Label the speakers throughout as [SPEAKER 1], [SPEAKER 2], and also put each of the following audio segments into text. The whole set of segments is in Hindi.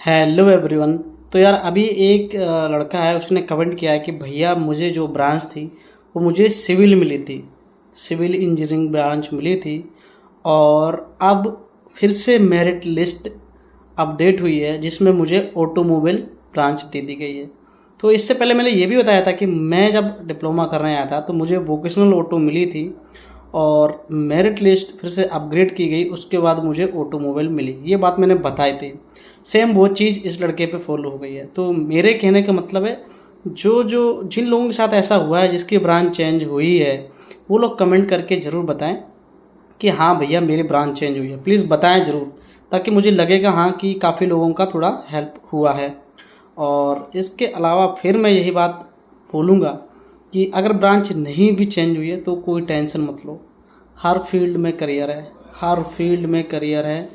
[SPEAKER 1] Hello everyone. तो यार अभी एक लड़का है, उसने कमेंट किया है कि भैया मुझे जो ब्रांच थी वो मुझे सिविल मिली थी, सिविल इंजीनियरिंग ब्रांच मिली थी। और अब फिर से मेरिट लिस्ट अपडेट हुई है जिसमें मुझे ऑटोमोबाइल ब्रांच दे दी गई है। तो इससे पहले मैंने ये भी बताया था कि मैं जब डिप्लोमा करने आया था तो मुझे वोकेशनल ऑटो मिली थी और मेरिट लिस्ट फिर से अपग्रेड की गई, उसके बाद मुझे ऑटोमोबाइल मिली। ये बात मैंने बताई थी। सेम वो चीज़ इस लड़के पे फॉलो हो गई है। तो मेरे कहने का मतलब है, जो जो जिन लोगों के साथ ऐसा हुआ है जिसकी ब्रांच चेंज हुई है, वो लोग कमेंट करके ज़रूर बताएं कि हाँ भैया मेरी ब्रांच चेंज हुई है। प्लीज़ बताएं ज़रूर, ताकि मुझे लगेगा हाँ कि काफ़ी लोगों का थोड़ा हेल्प हुआ है। और इसके अलावा फिर मैं यही बात बोलूँगा कि अगर ब्रांच नहीं भी चेंज हुई है तो कोई टेंशन मत लो। हर फील्ड में करियर है, हर फील्ड में करियर है।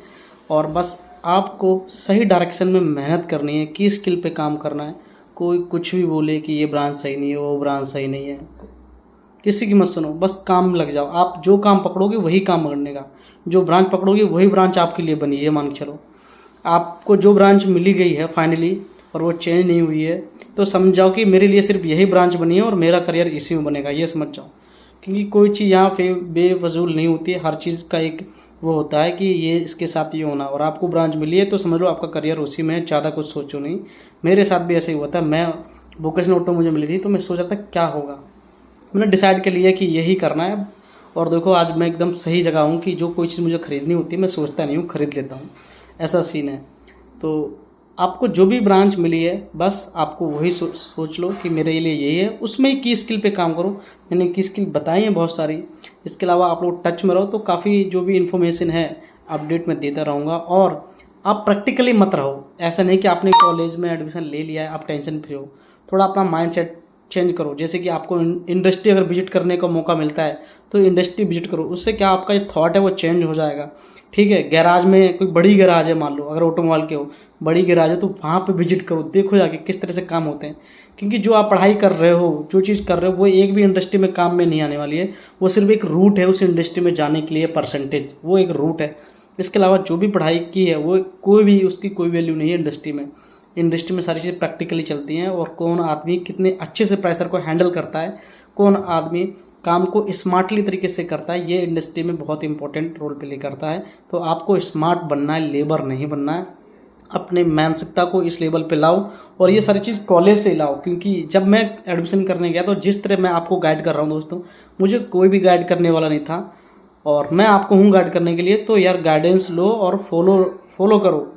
[SPEAKER 1] और बस आपको सही डायरेक्शन में मेहनत करनी है, की स्किल पे काम करना है। कोई कुछ भी बोले कि ये ब्रांच सही नहीं है, वो ब्रांच सही नहीं है, किसी की मत सुनो, बस काम लग जाओ। आप जो काम पकड़ोगे वही काम करने का, जो ब्रांच पकड़ोगे वही ब्रांच आपके लिए बनी है। मान के चलो आपको जो ब्रांच मिली गई है फाइनली और वो चेंज नहीं हुई है, तो समझाओ कि मेरे लिए सिर्फ यही ब्रांच बनी है और मेरा करियर इसी में बनेगा, ये समझ जाओ। क्योंकि कोई चीज़ यहाँ पे बेफजूल नहीं होती है। हर चीज़ का एक वो होता है कि ये इसके साथ ये होना, और आपको ब्रांच मिली है तो समझ लो आपका करियर उसी में है, ज़्यादा कुछ सोचो नहीं। मेरे साथ भी ऐसे ही हुआ था। मैं वोकेशनल ऑटो मुझे मिली थी तो मैं सोच रहा था क्या होगा, मैंने डिसाइड कर लिया कि यही करना है। और देखो आज मैं एकदम सही जगह हूँ कि जो कोई चीज़ मुझे खरीदनी होती है मैं सोचता नहीं हूँ, खरीद लेता हूँ। ऐसा सीन है। तो आपको जो भी ब्रांच मिली है बस आपको वही सोच लो कि मेरे लिए यही है, उसमें ही की स्किल पे काम करो। मैंने की स्किल बताई है बहुत सारी। इसके अलावा आप लोग टच में रहो तो काफ़ी जो भी इन्फॉर्मेशन है अपडेट में देता रहूँगा। और आप प्रैक्टिकली मत रहो। ऐसा नहीं कि आपने कॉलेज में एडमिशन ले लिया है आप टेंशन फ्री हो। थोड़ा अपना माइंड सेट चेंज करो। जैसे कि आपको इंडस्ट्री अगर विजिट करने का मौका मिलता है तो इंडस्ट्री विजिट करो, उससे क्या आपका जो थॉट है वो चेंज हो जाएगा। ठीक है, गैराज में कोई बड़ी गैराज है, मान लो अगर ऑटोमोबाइल के हो, बड़ी गैराज है तो वहाँ पे विजिट करो, देखो जाके किस तरह से काम होते हैं। क्योंकि जो आप पढ़ाई कर रहे हो, जो चीज़ कर रहे हो, वो एक भी इंडस्ट्री में काम में नहीं आने वाली है। वो सिर्फ एक रूट है उस इंडस्ट्री में जाने के लिए, परसेंटेज, वो एक रूट है। इसके अलावा जो भी पढ़ाई की है वो कोई भी उसकी कोई वैल्यू नहीं है इंडस्ट्री में। इंडस्ट्री में सारी चीज़ें प्रैक्टिकली चलती हैं। और कौन आदमी कितने अच्छे से प्रेशर को हैंडल करता है, कौन आदमी काम को स्मार्टली तरीके से करता है, ये इंडस्ट्री में बहुत इंपॉर्टेंट रोल प्ले करता है। तो आपको स्मार्ट बनना है, लेबर नहीं बनना है। अपने मानसिकता को इस लेवल पे लाओ और ये सारी चीज़ कॉलेज से लाओ। क्योंकि जब मैं एडमिशन करने गया तो जिस तरह मैं आपको गाइड कर रहा हूँ दोस्तों, मुझे कोई भी गाइड करने वाला नहीं था और मैं आपको हूँ गाइड करने के लिए। तो यार गाइडेंस लो और फॉलो करो।